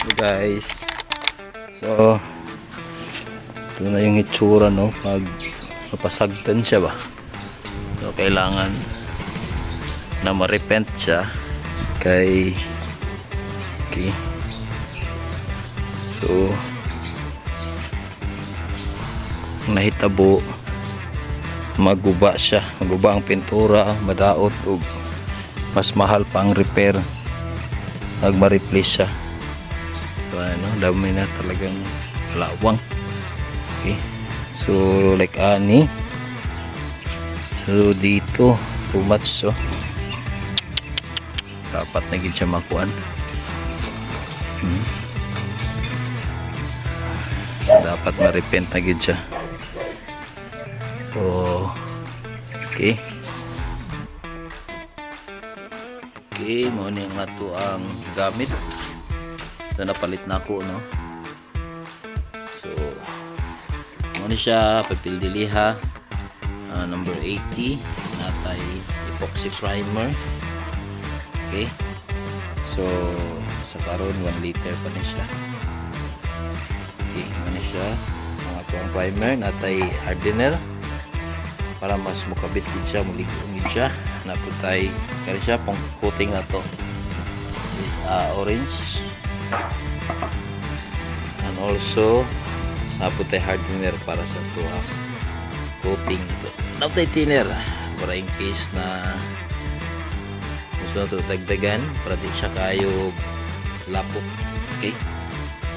Guys, so ito na yung itsura, no, pag mapasagdan siya ba. So kailangan na ma-repent siya kay okay. So nahitabo maguba siya, maguba ang pintura, madaot ug mas mahal pa ang repair pag ma-replace siya. So ano, dami na talagang lawang. Okay, so like ani, so dito too much, so dapat na gid siya makuan. So dapat ma-repent na gid siya. So okay, mo ni nga to ang gamit. So napalit na ako, no. So mo ni siya papel diliha, number 80 natay epoxy primer. Okay, so sa karon 1 liter pa ni siya. Okay, mo ni siya ang atong primer, natay hardener para mas mukabit gid siya, mulig-ong gid siya. Naputay kani siya pang coating ato is orange, and also naputay hardener para sa tuwa coating ito. Naputay thinner para in case na gusto na ito dagdagan para di siya kayo lapok. Okay,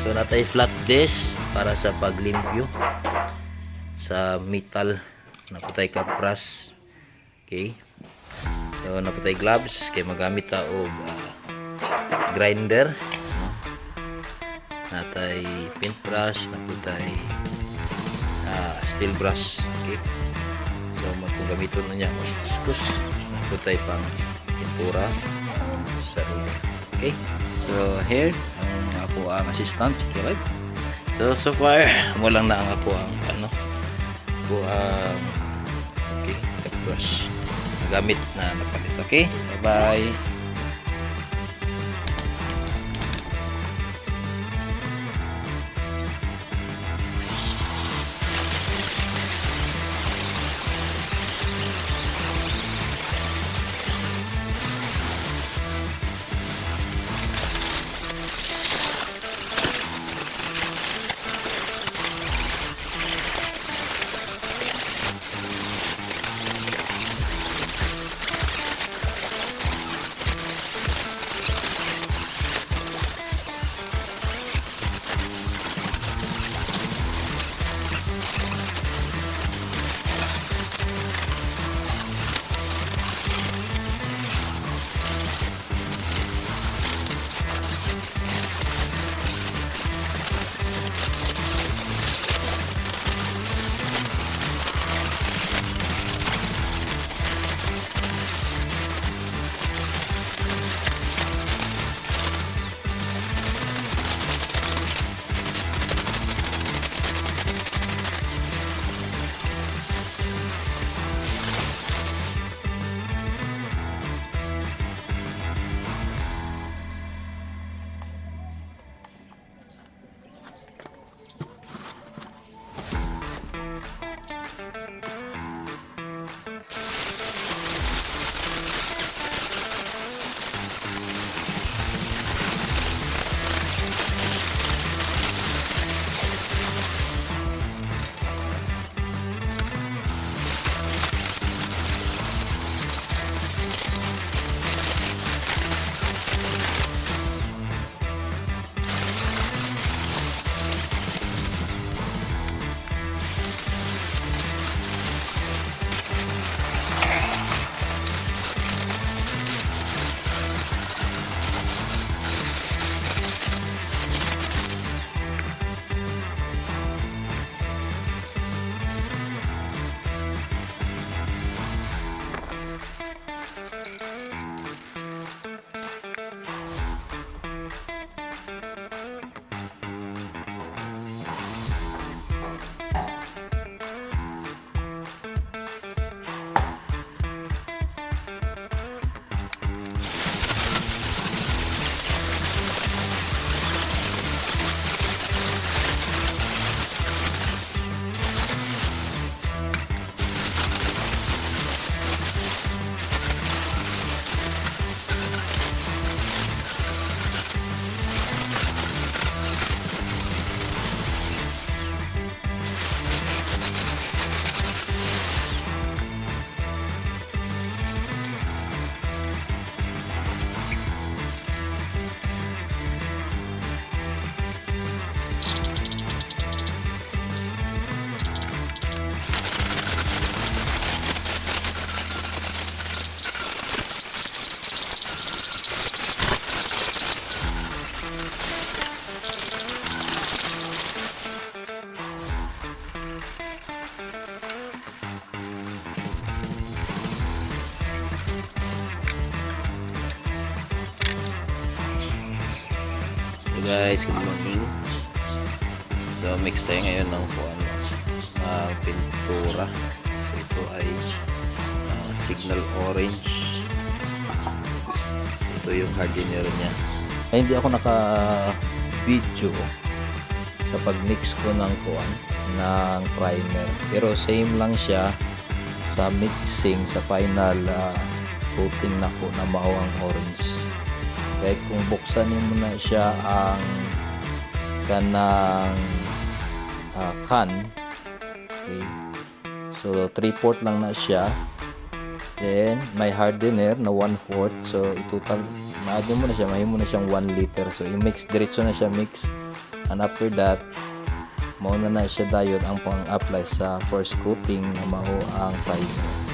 so natay flat disc para sa paglimpyo sa metal. Naputay kapras. Okay, so naputay gloves kay magamit ta og grinder, no? Natay paintbrush, naputay steel brush. Okay, so kung gamiton na niya kuskus, naputay pang pintura sa ruler. Okay, so here ang ako ang assistant si Kirad. So far mo lang na ang ako ang ako ang okay, brush gamit na napalit. Okay, bye bye. Guys, good morning. So mix tayo ngayon ng pintura. So ito ay signal orange. So ito yung hardener niya. Ay, hindi ako naka-video sa pag-mix ko ng primer. Pero same lang siya sa mixing sa final coating na ko na mao ang orange. Kaya kung buksan mo na siya ang kanang can, okay, so 3/4 lang na siya, then may hardener na 1/4, so itotal maadyo mo na siya, mahimo na siyang 1 liter. So i-mix diretso na siya mix, and after that mao na siya dayon ang pang-apply sa first coating na mao ang primer.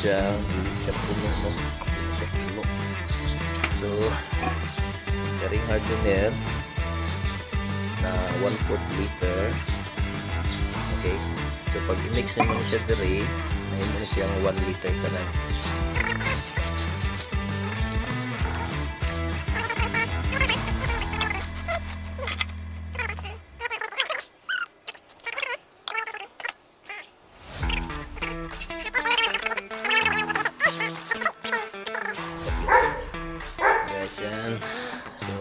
Hindi siya puno, no? Hindi siya puno. So karing hardener na 1/4 liter. Okay, so pag i-mix naman siya dire, may mo na siyang 1 liter ka na. Yan. So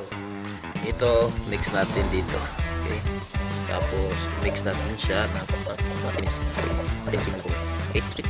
ito mix natin dito, okay, tapos mix natin siya na mix natin ko 8 stick.